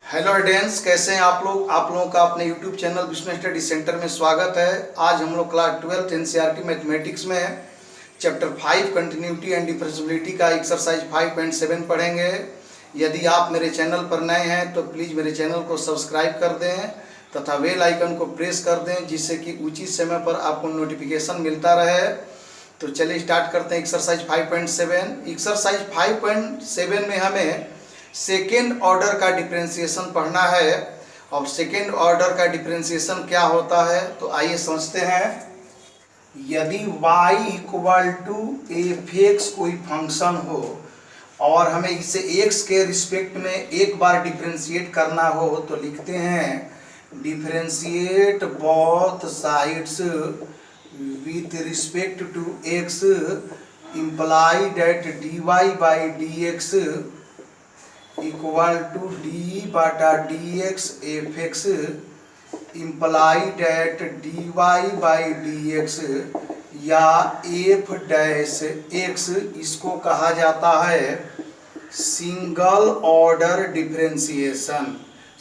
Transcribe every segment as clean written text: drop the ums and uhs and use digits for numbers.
Hello students, कैसे हैं आप लोग। आप लोगों का अपने YouTube channel Vishnu study centre में स्वागत है। आज हम लोग क्लास 12th एनसीईआरटी मैथमेटिक्स में चैप्टर 5 कंटिन्यूटी एंड डिफरेंशिएबिलिटी का एक्सरसाइज 5.7 पढ़ेंगे। यदि आप मेरे चैनल पर नए हैं तो प्लीज़ मेरे चैनल को सब्सक्राइब कर दें तथा बेल आइकन को प्रेस कर दें, जिससे कि उचित समय पर आपको नोटिफिकेशन मिलता रहे। तो चलिए स्टार्ट करते हैं एक्सरसाइज 5.7। एक्सरसाइज 5.7 में हमें सेकेंड ऑर्डर का डिफरेंशिएशन पढ़ना है। और सेकेंड ऑर्डर का डिफरेंशिएशन क्या होता है, तो आइए समझते हैं। यदि y equal to F X कोई फंक्शन हो और हमें इसे x के रिस्पेक्ट में एक बार डिफरेंशिएट करना हो, तो लिखते हैं differentiate both sides with respect to x imply that dy by dx equal to d bata dx fx imply that dy by dx या f डैश x, इसको कहा जाता है single order differentiation.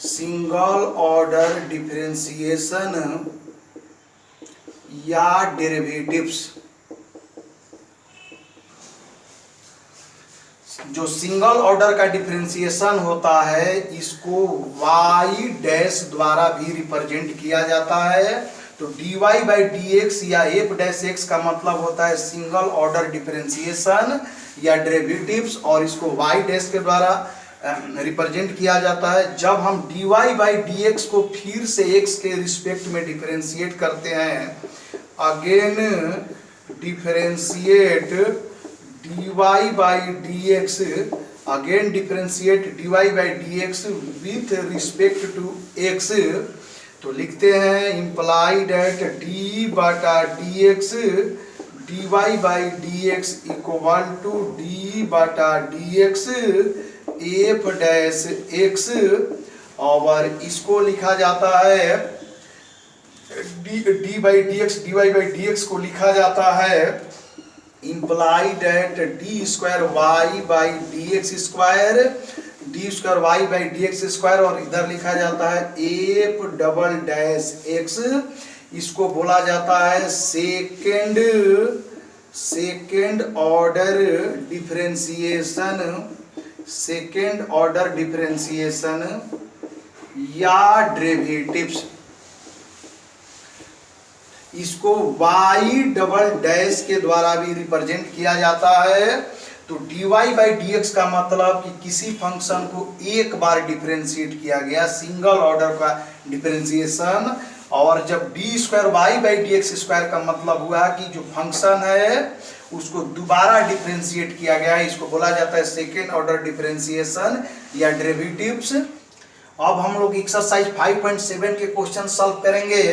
Single order differentiation या derivatives. जो single order का differentiation होता है, इसको y डैश द्वारा भी रिप्रेजेंट किया जाता है। तो dy बाई dx या f डैश x का मतलब होता है सिंगल ऑर्डर डिफरेंशिएशन या डेरिवेटिव्स, और इसको y डैश के द्वारा रिप्रेजेंट किया जाता है। जब हम dy बाई dx को फिर से x के रिस्पेक्ट में डिफरेंशिएट करते हैं, again differentiate dy by dx, again differentiate dy by dx with respect to x, तो लिखते हैं इम्प्लाई डेट d बटा dx dy by dx equal to d बटा dx f डैश x, और इसको लिखा जाता है dy बाई dx को लिखा जाता है imply that D square Y by D x square, D square Y by D x square, और इधर लिखा जाता है एफ डबल डैश एक्स। इसको बोला जाता है second order differentiation, second order differentiation या डेरिवेटिव्स। इसको y डबल डैश के द्वारा भी रिप्रेजेंट किया जाता है। तो dy बाई dx का मतलब कि किसी फंक्शन को एक बार डिफरेंशिएट किया गया, सिंगल ऑर्डर का डिफरेंशिएशन। और जब D square Y by D x square का मतलब हुआ कि जो फंक्शन है उसको दोबारा डिफरेंशिएट किया गया है, इसको बोला जाता है सेकेंड ऑर्डर डिफरेंशिएशन या डेरिवेटिव्स। अब हम लोग एक्सरसाइज 5.7 के क्वेश्चन सॉल्व करेंगे।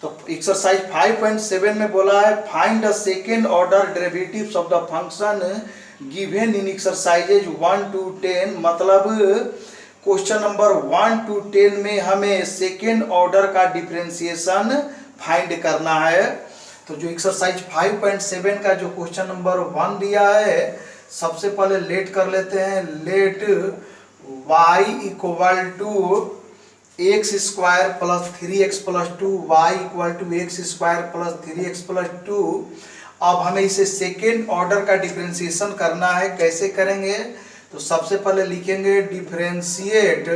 तो एक्सरसाइज 5.7 में बोला है find the second order derivatives of the function given in exercises 1 to 10। मतलब क्वेश्चन नंबर 1 to 10 में हमें सेकेंड ऑर्डर का डिफरेंशिएशन फाइंड करना है। तो जो एक्सरसाइज 5.7 का जो क्वेश्चन नंबर 1 दिया है, सबसे पहले लेट कर लेते हैं। Let y equal to X square plus 3x plus 2, Y equal to X square plus 3x plus 2। अब हमें इसे सेकेंड ऑर्डर का डिफरेंशिएशन करना है। कैसे करेंगे, तो सबसे पहले लिखेंगे differentiate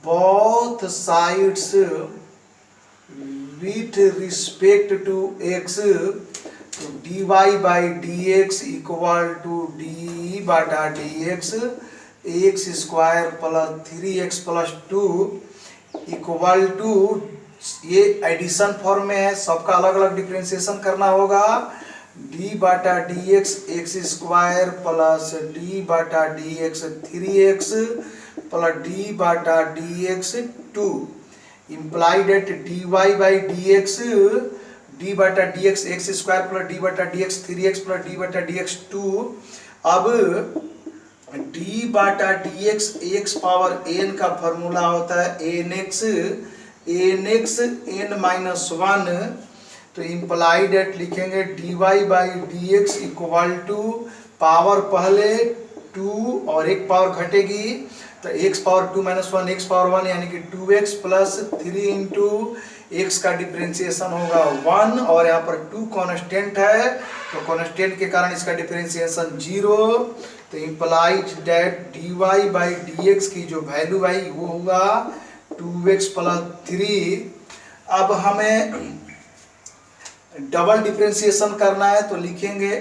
both sides with respect to x, तो dy by dx equal to d बटा dx X square plus 3x plus 2 equal to, ये एडिशन फॉर्म में है, सबका अलग अलग डिफरेंशिएशन करना होगा। d बटा D x square plus d बटा D X 3x plus d बटा D X 2 implies that dy by D X d बटा D x square plus d बटा D X 3x plus d बटा D X 2। अब d बटा D x power n का formula होता है nx n minus 1। तो इम्प्लाइड एट लिखेंगे dy by D x equal to power पहले 2 और एक पावर घटेगी तो x power 2 minus 1 x power 1 यानी कि 2x प्लस 3 इंटू एक्स का डिफरेंशिएशन होगा 1 और यहाँ पर 2 कांस्टेंट है तो कांस्टेंट के कारण इसका डिफरेंशिएशन 0। तो implies that dy by dx की जो वैल्यू आई वो होगा 2x प्लस 3। अब हमें डबल डिफरेंशिएशन करना है तो लिखेंगे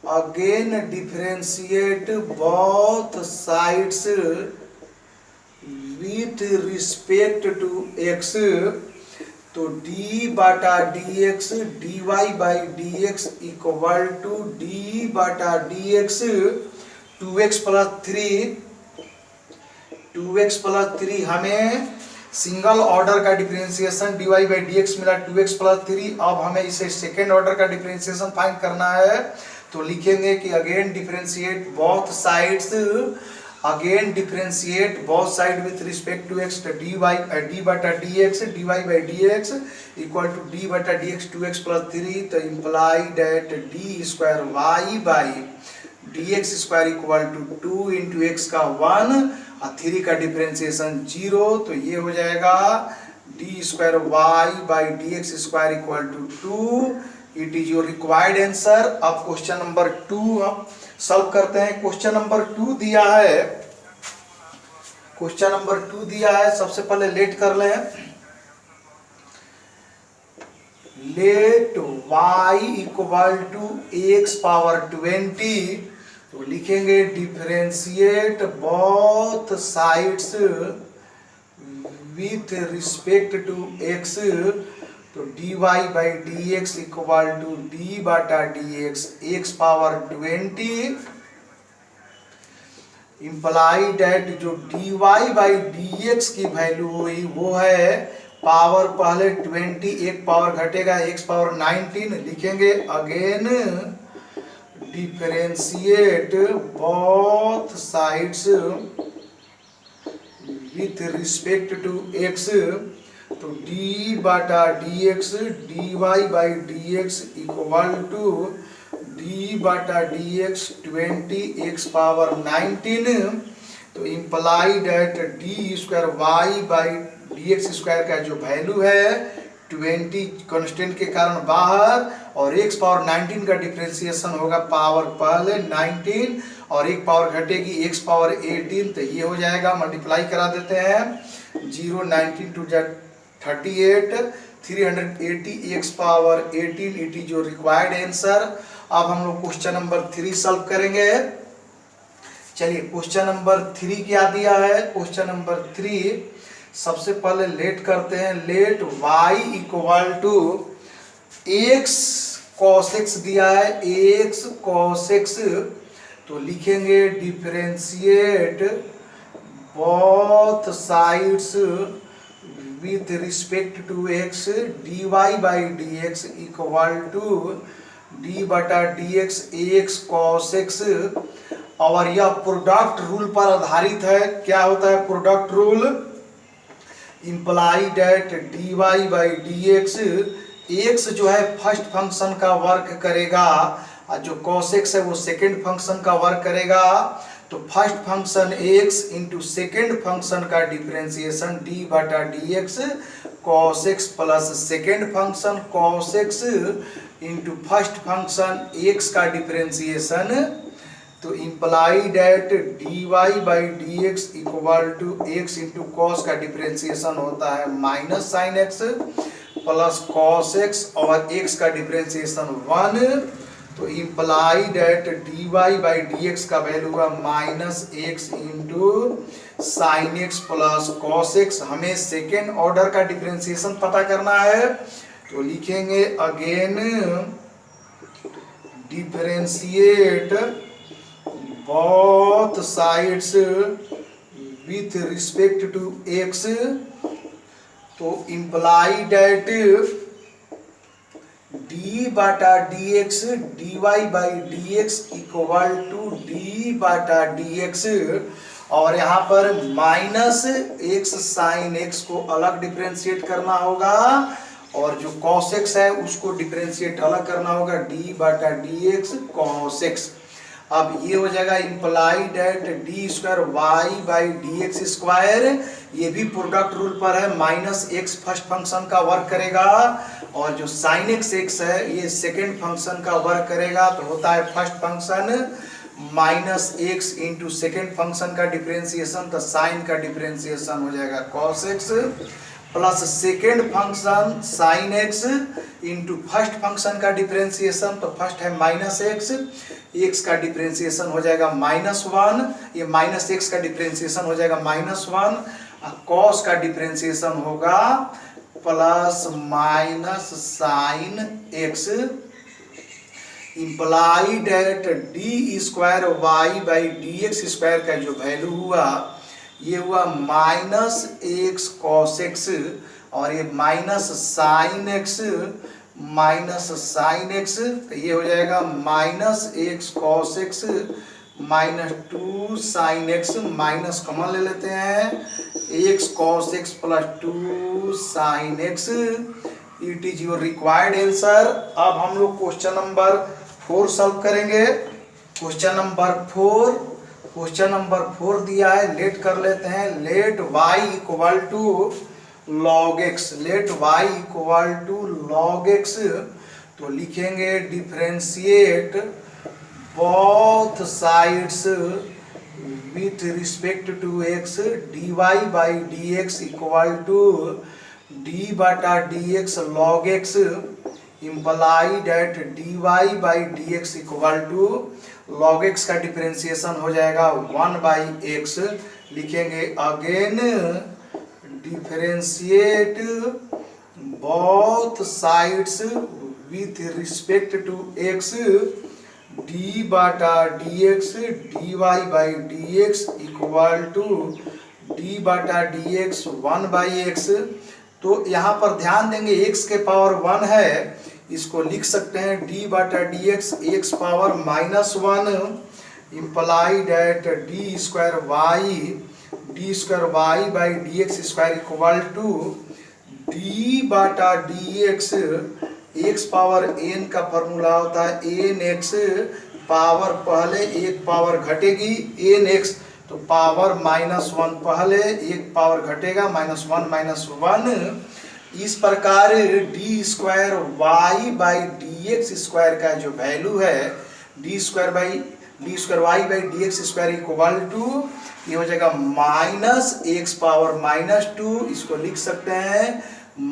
again differentiate both sides with respect to x। तो d बटा dx dy by dx equal to d बटा dx 2x प्लस 3 हमें सिंगल ऑर्डर का डिफरेंशिएशन dy बाई dx मिला 2x प्लस 3। अब हमें इसे सेकेंड ऑर्डर का डिफरेंशिएशन फाइंड करना है तो लिखेंगे कि again differentiate both sides with respect to x। dy बटा dx dy by dx equal to d बटा dx 2x प्लस 3। तो imply that d square y by dx square equal to 2 into X का 1 और 3 का differentiation 0। तो ये हो जाएगा d square y by dx square equal to 2। It is your required answer. अब क्वेश्चन नंबर 2 हम सॉल्व करते हैं। क्वेश्चन नंबर 2 दिया है, सबसे पहले लेट कर लें। Let y equal to x power 20 तो लिखेंगे differentiate both sides with respect to x। तो dy by dx equal to d बटा dx x power 20 imply that जो dy बाई dx की वैल्यू हुई वो है पावर पहले 20 एक पावर घटेगा x पावर 19। लिखेंगे again differentiate both sides with respect to x। तो d बटा dx dy by dx equal to d बटा dx 20 x पावर 19। तो imply that d square y by dx square का जो वैल्यू है 20 constant के कारण बाहर और x पावर 19 का डिफरेंशिएशन होगा पावर पहले 19 और एक पावर घटेगी x पावर 18। तो ये हो जाएगा, मल्टीप्लाई करा देते हैं 0 19 टू 38 380 x पावर 18 it is your required answer. अब हम लोग क्वेश्चन नंबर 3 सॉल्व करेंगे। चलिए क्वेश्चन नंबर 3 क्या दिया है। क्वेश्चन नंबर 3 सबसे पहले लेट करते हैं। Let y equal to x cos x दिया है x cos x। तो लिखेंगे differentiate both sides with respect to x dy by dx equal to d बटा dx x cos x। और यह प्रोडक्ट रूल पर आधारित है। क्या होता है product rule? Imply that dy by dx x जो है फर्स्ट फंक्शन का वर्क करेगा और जो cos x है वो सेकेंड फंक्शन का वर्क करेगा। तो first function x into second function का डिफरेंशिएशन d बटा dx cos x plus second function cos x into first function x का डिफरेंशिएशन। तो imply that dy by dx equal to x into cos का differentiation होता है minus sine x plus cos x और x का differentiation 1। तो imply that dy by dx का value हुआ minus x into sine x plus cos x। हमें second order का डिफरेंशिएशन पता करना है तो लिखेंगे again differentiate both sides with respect to x। तो इम्प्लाई दैट d बटा dx dy by dx equal to d बटा dx और यहाँ पर माइनस x साइन x को अलग डिफरेंशिएट करना होगा और जो cos x है उसको डिफरेंशिएट अलग करना होगा d बटा dx cos x। अब ये हो जाएगा imply that D square Y by D x square, ये भी प्रोडक्ट रूल पर है, माइनस एक्स फर्स्ट फंक्शन का वर्क करेगा और जो साइन एक्स एक्स है ये सेकेंड फंक्शन का वर्क करेगा, तो होता है first function minus x into second function का डिफरेंशिएशन, तो साइन का डिफरेंशिएशन हो जाएगा cos x plus second function sine x into first function का डिफरेंशिएशन, तो फर्स्ट है माइनस एक्स, एक्स का डिफरेंशिएशन हो जाएगा माइनस वन, ये माइनस एक्स का डिफरेंशिएशन हो जाएगा माइनस वन, कॉस का डिफरेंशिएशन होगा plus minus sine x, imply that D square Y by D x square का जो वैल्यू हुआ ये हुआ माइनस एक्स कॉस एक्स, और ये माइनस साइन एक्स तो ये हो जाएगा minus x cos x minus two sine x, minus common ले लेते हैं, x cos x plus two sine x, it is your required answer. अब हम लोग क्वेश्चन नंबर 4 सॉल्व करेंगे। क्वेश्चन नंबर 4 दिया है, लेट कर लेते हैं, let y equal to log x, let y equal to log x, तो लिखेंगे differentiate both sides with respect to x, dy by dx equal to d बटा dx log x, imply that dy by dx equal to log x का differentiation हो जाएगा 1 by x, लिखेंगे again differentiate both sides with respect to x, d बटा dx dy by dx equal to d बटा dx 1 by x। तो यहाँ पर ध्यान देंगे x के पावर 1 है, इसको लिख सकते हैं d बटा dx x power minus 1, imply that D square Y by D x square equal to D बटा डी एक्स पावर n का फॉर्मूला होता है एन एक्स, पावर पहले एक पावर घटेगी एन एक्स, तो पावर माइनस 1 पहले एक पावर घटेगा माइनस 1, इस प्रकार d square Y by D x square का जो वैल्यू है d square Y by D x square equal to ये हो जाएगा माइनस एक्स पावर माइनस 2, इसको लिख सकते हैं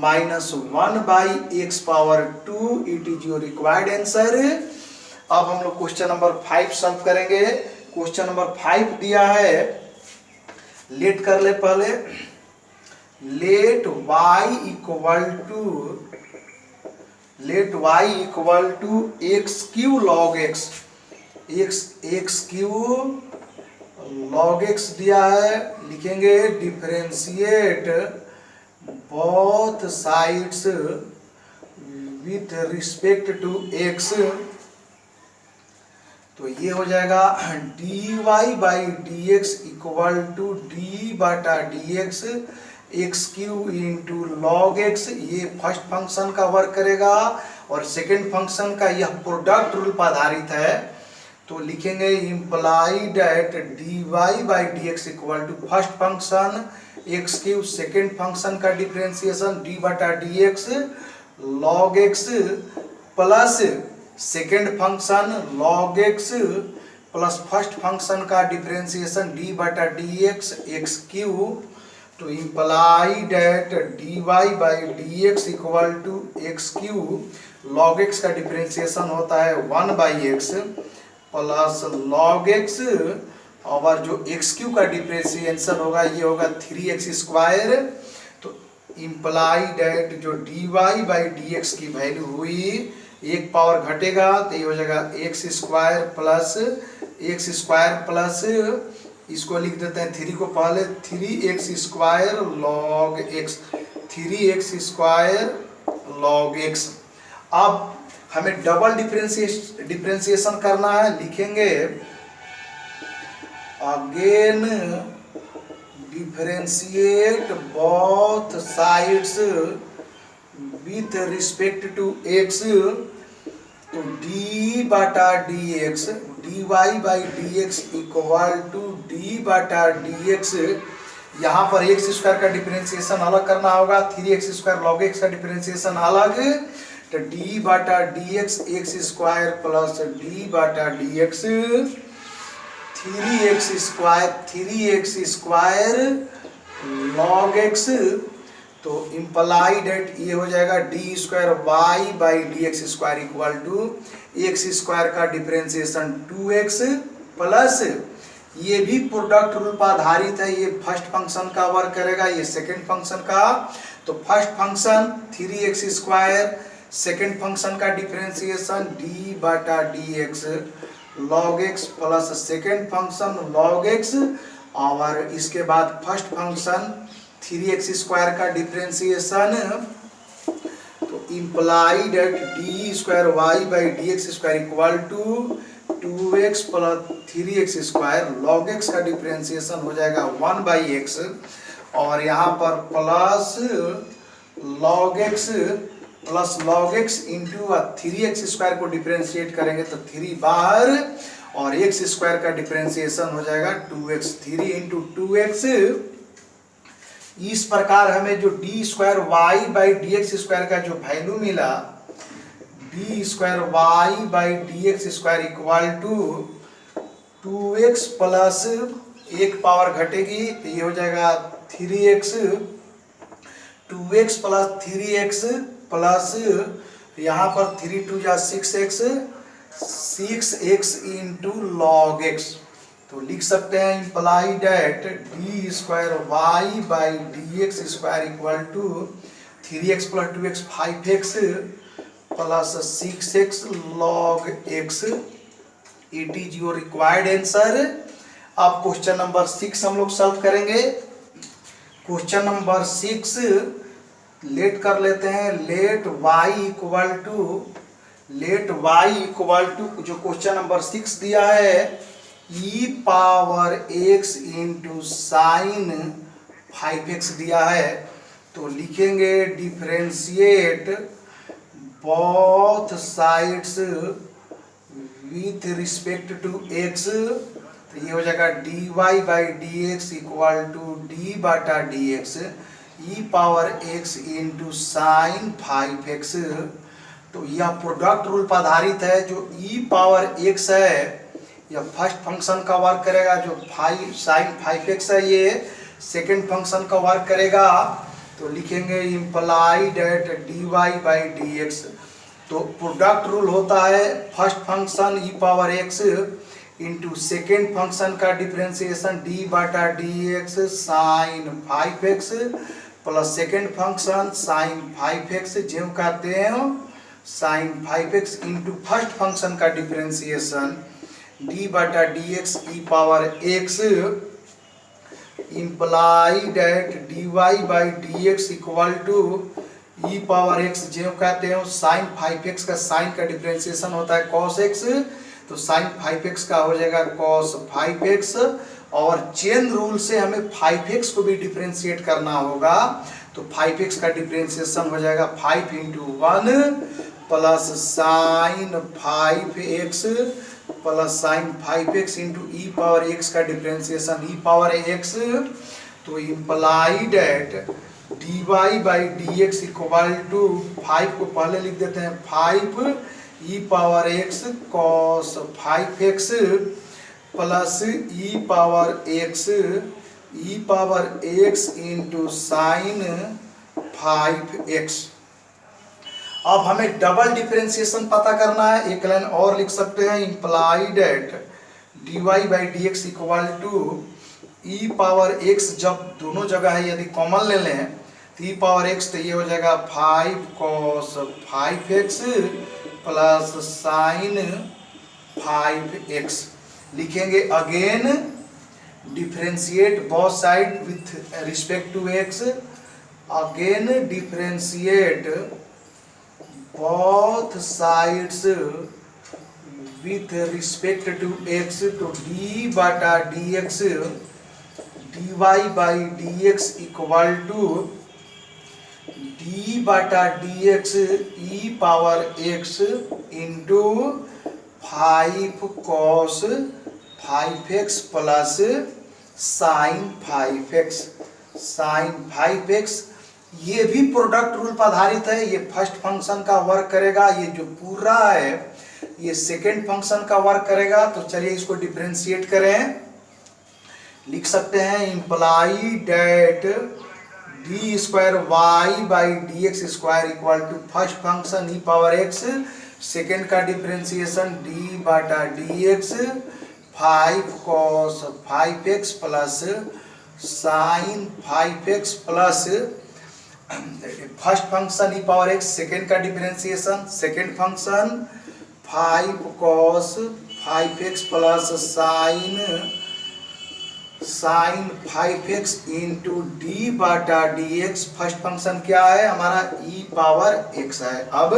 minus 1 by x power 2, it is your required answer. अब हम लोग क्वेश्चन नंबर 5 सॉल्व करेंगे। क्वेश्चन नंबर 5 दिया है, लेट कर ले पहले, let y equal to x cube log x, x cube log x दिया है, लिखेंगे differentiate both sides with respect to x, तो ये हो जाएगा dy by D x equal to D बटा D x x Q into log x, ये first function का वर्क करेगा और सेकेंड फंक्शन का यह प्रोडक्ट रूल पर आधारित है, तो लिखेंगे imply that D Y by D x equal to first function x cube, second function का डिफरेंशिएशन डी बटा D x log x plus second function log x plus first function का differentiation d बटा D x cube, तो imply that dy by D x equal to x cube, log x का differentiation होता है 1 by x plus log x, और जो x Q का differentiation होगा ये होगा 3x स्क्वायर, तो इम्प्लाई डेट जो dy बाई डी एक्स की वैल्यू हुई एक पावर घटेगा तो ये हो जाएगा एक्स स्क्वायर प्लस इसको लिख देते हैं 3 को पहले 3x square log x, 3x square log x. अब हमें डबल डिफरेंशिएशन करना है, लिखेंगे again differentiate both sides with respect to x, तो d बटा d d Y by D x equal to D बटा डी एक्स, यहाँ पर एक्स स्क्वायर का डिफरेंशिएशन अलग करना होगा, 3x स्क्वायर लॉग एक्स का डिफरेंशिएशन अलग, तो डी बटा D x X square plus D बटा D X 3x square log X, तो इम्प्लाई डेट ये हो जाएगा D square Y by D x square equal to X square का डिफरेंशिएशन 2x प्लस ये भी प्रोडक्ट रूल पर आधारित है, ये फर्स्ट फंक्शन का वर्क करेगा, ये सेकंड फंक्शन का, तो first function 3x square, second function का डिफरेंशिएशन डी बटा D x log x plus second function log x, और इसके बाद फर्स्ट फंक्शन 3x स्क्वायर का डिफरेंशिएशन, तो implied at d square Y by D x square equal to 2x plus 3x square log x का differentiation हो जाएगा 1 by x, और यहाँ पर plus log x into 3x square को differentiate करेंगे तो 3 बार, और x स्क्वायर का डिफरेंशिएशन हो जाएगा 2x, 3 इंटू 2x। इस प्रकार हमें जो d square Y by D x square का जो वैल्यू मिला, d square Y by D x square equal to 2x plus एक पावर घटेगी तो ये हो जाएगा 3x, 2x plus 3x plus यहाँ पर 3 2 जा 6x, 6x into log X, तो लिख सकते हैं imply that D square Y by D x square equal to 3x plus 2x 5x plus 6x log x, it is your required answer. अब question number 6 हम लोग solve करेंगे। Question number 6 late कर लेते हैं, लेट y इक्वल टू जो question number 6 दिया है e power x into sine 5x दिया है, तो लिखेंगे differentiate both sides with respect to x, तो ये हो जाएगा dy by D x equal to D बटा डी एक्स ई power x into sine 5x, तो यह प्रोडक्ट रूल पर आधारित है। जो e पावर x है यह फर्स्ट फंक्शन का वर्क करेगा, जो साइन 5x है ये सेकंड फंक्शन का वर्क करेगा, तो लिखेंगे imply that dy by D x, तो प्रोडक्ट रूल होता है first function e power x into second function का डिफरेंशिएशन डी बटा D x sine 5x plus second function sine 5x जो कहते हैं sine 5x into first function का differentiation d बटा D x E power x, imply that D Y by D x equal to e power x जो कहते हैं sine 5x का sign का डिफरेंशिएशन होता है cos x, तो साइन 5x का हो जाएगा cos 5x, और चेन रूल से हमें 5x को भी डिफरेंशिएट करना होगा, तो 5x का डिफरेंशिएशन हो जाएगा 5 into 1 plus sine 5x plus sine 5x into ई पावर x का डिफरेंशिएशन ई पावर x, तो imply that D Y by D x equal to 5 को पहले लिख देते हैं 5 E power x cos 5x plus E power x into sine 5x। अब हमें double differentiation पता करना है, एक लाइन और लिख सकते हैं imply that D Y by D x equal to e power x, जब दोनों जगह है यदि कॉमन ले लें तो ई पावर x, तो ये हो जाएगा 5 cos 5x plus sine 5x। लिखेंगे again differentiate both side with respect to x, again differentiate both sides with respect to x, तो d बटा dx dy by dx equal to d बटा dx e power x into 5 cos 5x plus sine 5x sine 5x। ये भी product rule पर आधारित है। ये first function का वर्क करेगा, ये जो पूरा है ये सेकेंड फंक्शन का वर्क करेगा। तो चलिए इसको डिफरेंशिएट करें। लिख सकते हैं imply that D square Y by D x square equal to first function E power X, second का डिफरेंशिएशन डी बाटा D X 5 cos 5x plus sine 5x plus first function E power X, second का differentiation, second function 5 cos 5x plus sine 5x into D बाटा D X. First function क्या है हमारा ई power x है। अब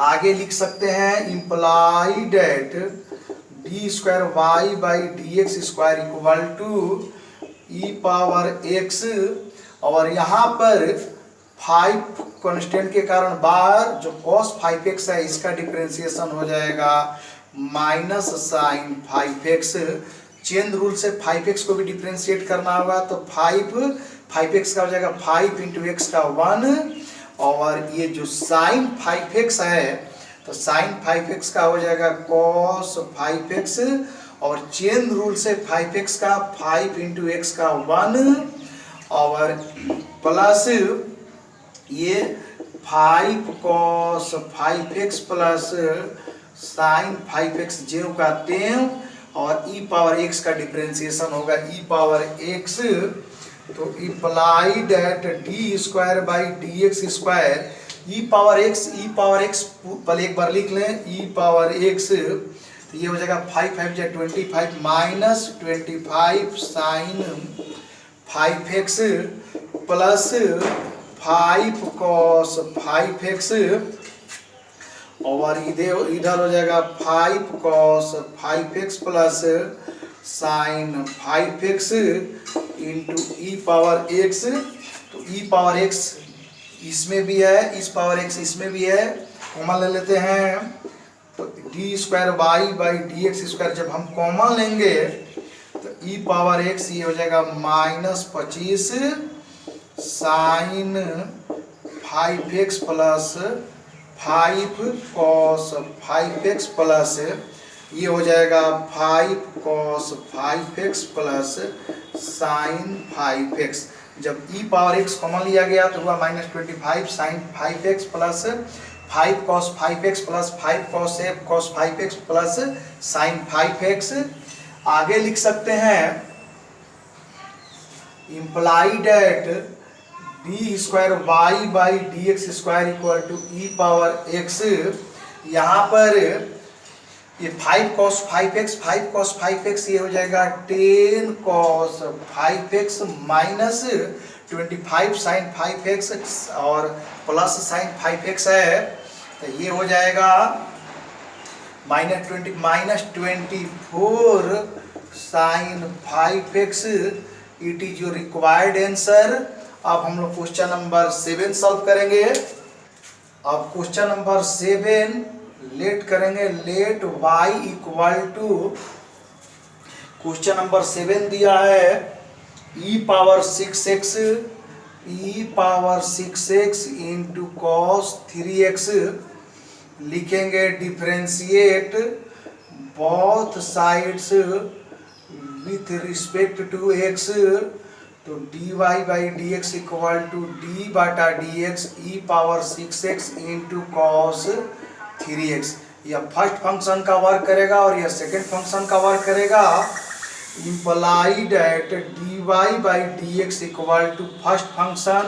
आगे लिख सकते हैं imply that D square Y by D x square equal to e power x, और यहाँ पर 5 कांस्टेंट के कारण बार जो cos 5x है इसका डिफरेंशिएशन हो जाएगा minus sign 5x। Chain rule से 5x को भी डिफरेंशिएट करना होगा, तो 5x का हो जाएगा 5 इंटू एक्स का 1, और ये जो साइन 5x है तो साइन 5x का हो जाएगा cos 5x, और चेन रूल से 5x का 5 इंटू एक्स का 1, और प्लस ये 5 cos 5x plus sine 5x जेव का 10, और ई पावर एक्स का डिफरेंशिएशन होगा ई पावर एक्स। तो imply that D square by D x square e power x पहले एक बार लिख लें ई पावर एक्स, तो ये हो जाएगा 5 5 या 25 minus 25 sine 5x plus 5 cos 5x, और इधर हो जाएगा 5 cos 5x plus sine 5x into ई पावर एक्स। तो ई पावर एक्स इसमें भी है, इस पावर एक्स इसमें भी है, कॉमन ले लेते हैं। तो d square Y by D x square जब हम कॉमन लेंगे तो ई पावर एक्स ये हो जाएगा minus 25 sine 5x plus 5 cos 5x plus ये हो जाएगा 5 cos 5x plus sine 5x। जब ई पावर एक्स कॉमन लिया गया तो हुआ minus 25 sine 5x plus 5 cos 5x plus 5 cos 5x plus sine 5x। आगे लिख सकते हैं imply that D square Y by D x square equal to e power x. यहाँ पर ये 5 cos 5x ये हो जाएगा 10 cos 5x minus 25 sine 5x और प्लस साइन 5x है, तो ये हो जाएगा minus 24 sine 5x। It is your required answer. अब हम लोग क्वेश्चन नंबर 7 सॉल्व करेंगे। अब क्वेश्चन नंबर 7 लेट करेंगे, let y equal to, question number 7 दिया है e power 6x into cos 3x। लिखेंगे differentiate both sides with respect to x, तो dy by D x equal to D बाटा D x ई power 6x into cos 3x। यह first function का work करेगा और यह सेकेंड फंक्शन का work करेगा। Imply that dy by D x equal to first function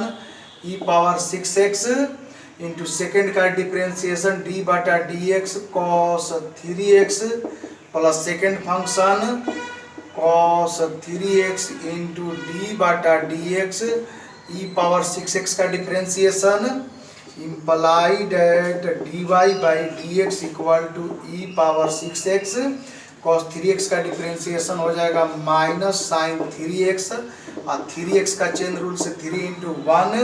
E power 6x into second का differentiation D बाटा D X cos 3x plus second function cos 3x into D बाटा D x ई power 6x का differentiation. Imply that dy by D x equal to e power 6x cos 3x का differentiation हो जाएगा minus sign 3x, और 3x का chain rule से 3 into 1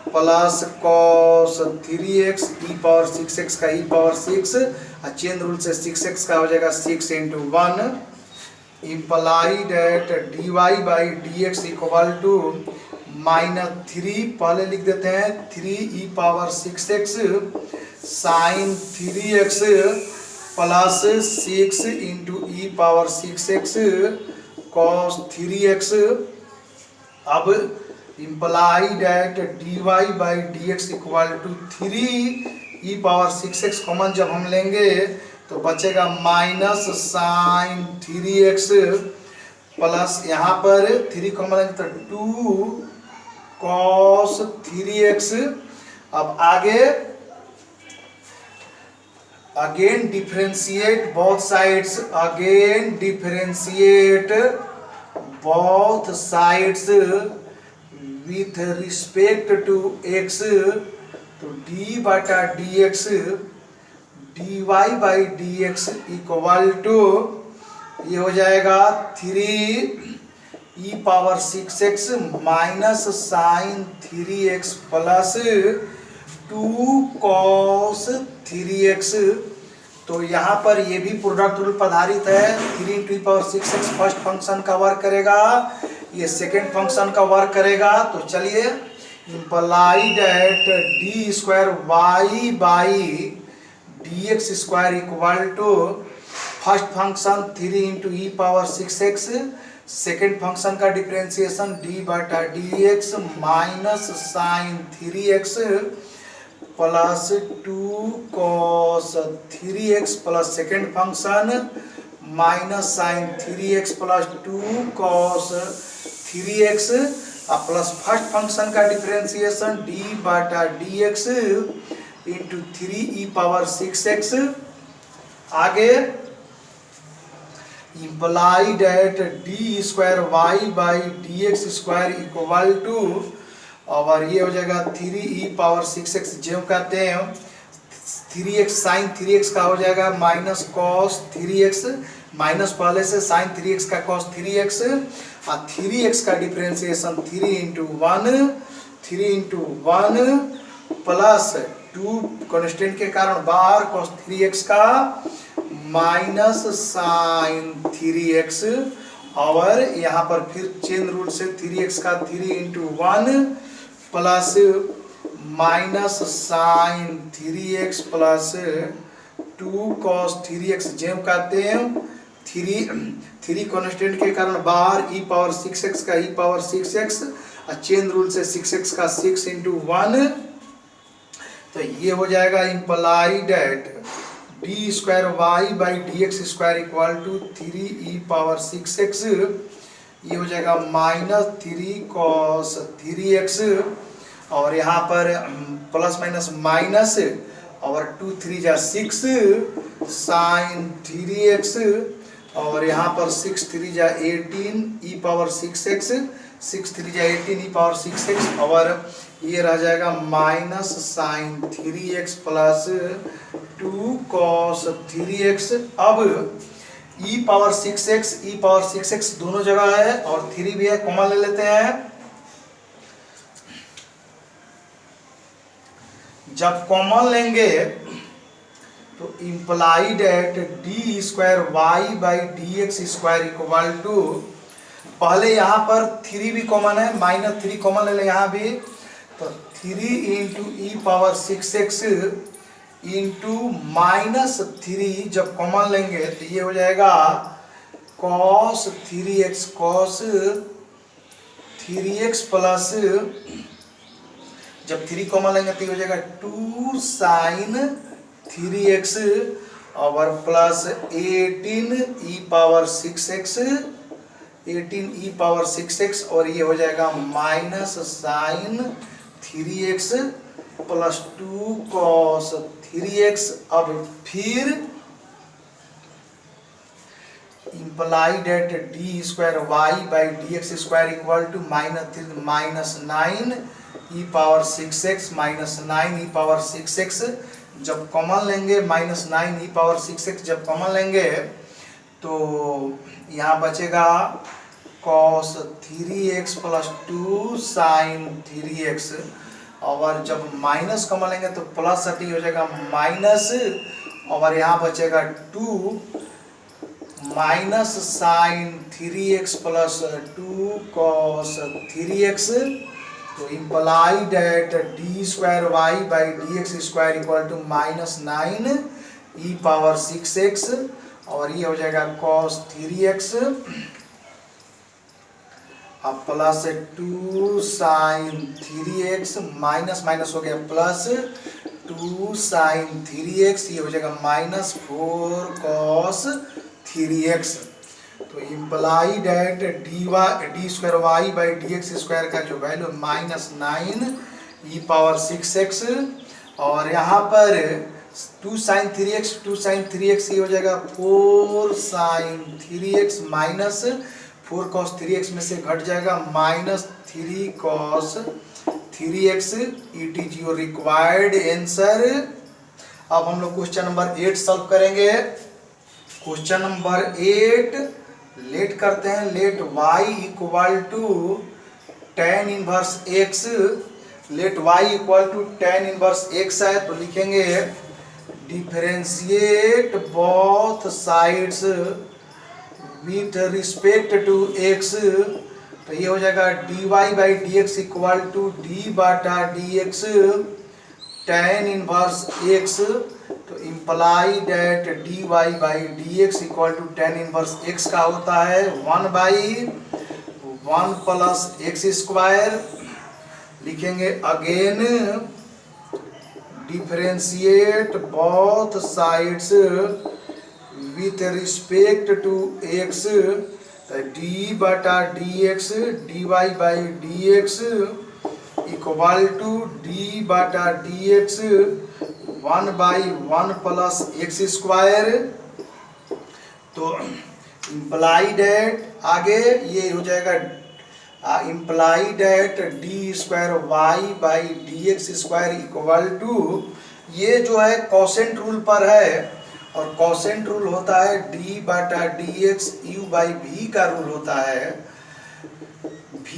plus cos 3x ई power 6x का ई power 6 और chain rule से 6x का हो जाएगा 6 into 1 imply that dy by dx equal to -3 पहले लिख देते हैं 3 ई power 6x sine 3x plus 6 into ई पावर 6x कॉस 3x। अब imply that dy by dx equal to 3 E power 6x common जब हम लेंगे तो बचेगा माइनस साइन 3x प्लस यहाँ पर 3 कॉमन लेंगे तो 2 कॉस 3x। अब आगे again differentiate both sides, again differentiate both sides with respect to x तो d बटा dx dy by dx equal to ये हो जाएगा 3 ई पावर 6x माइनस sign 3x plus 2 cos 3x। तो यहाँ पर ये भी प्रोडक्ट रूल पर आधारित है। 3 इंटू ई पावर 6x फर्स्ट फंक्शन का वर्क करेगा, ये सेकेंड फंक्शन का वर्क करेगा। तो चलिए imply that D square Y by D x square equal to first function 3 into E power 6x, second function का डिफरेंशिएशन d बटा D x minus sign 3x plus 2 cos 3x plus second function minus sign 3x plus 2 cos 3x plus first function का differentiation d बटा D x into 3 ई power 6x। आगे imply that D square Y by D x square equal to और ये हो जाएगा 3 ई power 6x जो कहते हैं 3x साइन 3x का हो जाएगा माइनस कॉस 3x माइनस पहले से साइन 3x का कॉस 3x और 3x का डिफरेंशिएशन 3 इंटू 1 प्लस 2 कॉन्स्टेंट के कारण बाहर कॉस 3x का माइनस साइन 3x और यहाँ पर फिर चेन रूल से 3x का 3 into 1 plus minus sign 3x plus 2 cos 3x जेम कहते हैं 3 कॉन्स्टेंट के कारण बाहर ई पावर 6x का ई पावर 6x और चेन रूल से 6x का 6 इंटू 1। तो ये हो जाएगा imply that D square Y by D x square equal to 3 E power 6x ये हो जाएगा माइनस 3 कॉस 3x और यहाँ पर प्लस माइनस माइनस और 2 3 जा 6 साइन 3x और यहाँ पर 6 3 जा 18 ई पावर 6x 6 3 जा 18 ई पावर 6x और ये रह जाएगा minus sign 3x plus 2 cos 3x। अब ई पावर 6x दोनों जगह है और 3 भी है, कॉमन ले लेते हैं। जब कॉमन लेंगे तो imply that D square Y by D x square equal to पहले यहाँ पर 3 भी कॉमन है माइनस 3 कॉमन ले लें यहाँ भी तो 3 इंटू ई पावर 6x इंटू माइनस 3 जब कॉमन लेंगे तो ये हो जाएगा कॉस 3x प्लस जब 3 कॉमन लेंगे तो ये हो जाएगा 2 साइन 3x और प्लस 18 ई पावर 6x 18 ई पावर 6x और ये हो जाएगा minus sign 3x plus 2 cos 3x। अब फिर imply that D square Y by D x square equal to minus 9 e power 6x minus 9 e power 6x जब common लेंगे minus 9 e power 6x जब common लेंगे तो यहाँ बचेगा cos 3x plus 2 sign 3x और जब माइनस कॉमन लेंगे तो प्लस थर्टी हो जाएगा माइनस, और यहाँ बचेगा 2 minus sign 3x plus 2 cos 3x। तो imply that D square Y by D x square equal to minus 9 e power 6x, और ये हो जाएगा कॉस 3x अब plus 2 sign 3x, minus minus हो गया प्लस 2 साइन 3x, ये हो जाएगा माइनस 4 कॉस 3x। तो imply that D square Y by D x square का जो value minus 9 e power 6x, और यहाँ पर 2 साइन 3x ये हो जाएगा 4 sign 3x minus 4 cos 3x में से घट जाएगा minus 3 cos 3x। It is your required answer. अब हम लोग क्वेश्चन नंबर 8 सॉल्व करेंगे। क्वेश्चन नंबर 8 लेट करते हैं। Let y equal to tan inverse x, let y equal to tan inverse x है तो लिखेंगे differentiate both sides with respect to x। तो ये हो जाएगा dy by D x equal to D बाटा D x tan inverse x। तो imply that dy by D x equal to tan inverse x का होता है 1 बाई 1 प्लस एक्स स्क्वायर। लिखेंगे again differentiate both sides with respect to x। तो D बटा D x D Y by D x equal to D बटा D x 1 by 1 plus x square. तो imply that आगे ये हो जाएगा imply that D square Y by D x square equal to, ये जो है कोसेंट रूल पर है, और कोसेंट रूल होता है डी बटा डी एक्स यू बाई भी का रूल होता है v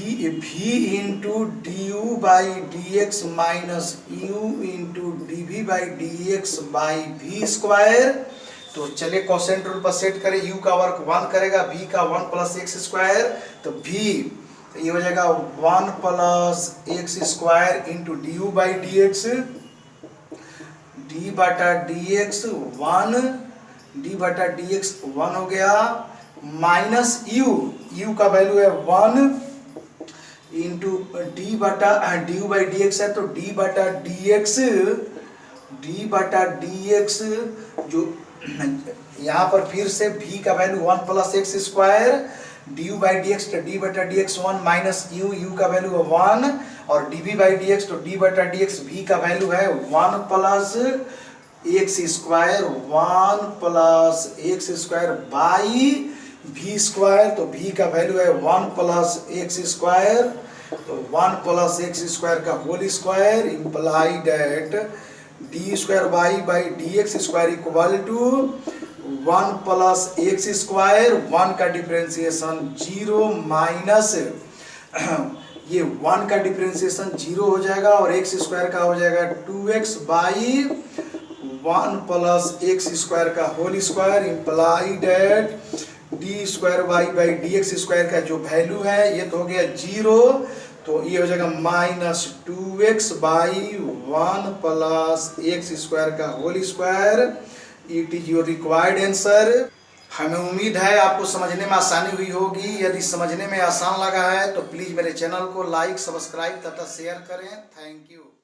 into d u by D x minus u into d v by D x by v square. तो चलिए कोसेंट रूल पर सेट करें। u का वर्क 1 करेगा, v का 1 प्लस एक्स स्क्वायर, तो v तो ये हो जाएगा 1 plus x square into d u by D x d बटा डी एक्स 1 डी बटा डी एक्स 1 हो गया, माइनस u का वैल्यू है 1 इंटू डी बटा D u by D x है, तो डी बटा डी एक्स जो यहाँ पर फिर से v का value 1 plus x square d u by D x, तो डी बटा डी एक्स 1 माइनस यू का वैल्यू है 1, और d v by D x, तो डी बटा डी एक्स v का वैल्यू है 1 plus x square 1 plus x square by v square. तो v का वैल्यू है 1 प्लस एक्स स्क्वायर, तो 1 प्लस एक्स स्क्वायर का whole square. Imply that D square Y by D x square equal to 1 plus x square, 1 का differentiation 0 minus ये 1 का differentiation 0 हो जाएगा, और एक्स स्क्वायर का हो जाएगा 2x by 1 plus x square का whole square. Imply that D square Y by D x square का जो वैल्यू है ये तो हो गया 0, तो ये हो जाएगा minus 2x by 1 plus x square का whole square. It is your required answer. हमें उम्मीद है आपको समझने में आसानी हुई होगी। यदि समझने में आसान लगा है तो प्लीज़ मेरे चैनल को लाइक सब्सक्राइब तथा शेयर करें। Thank you.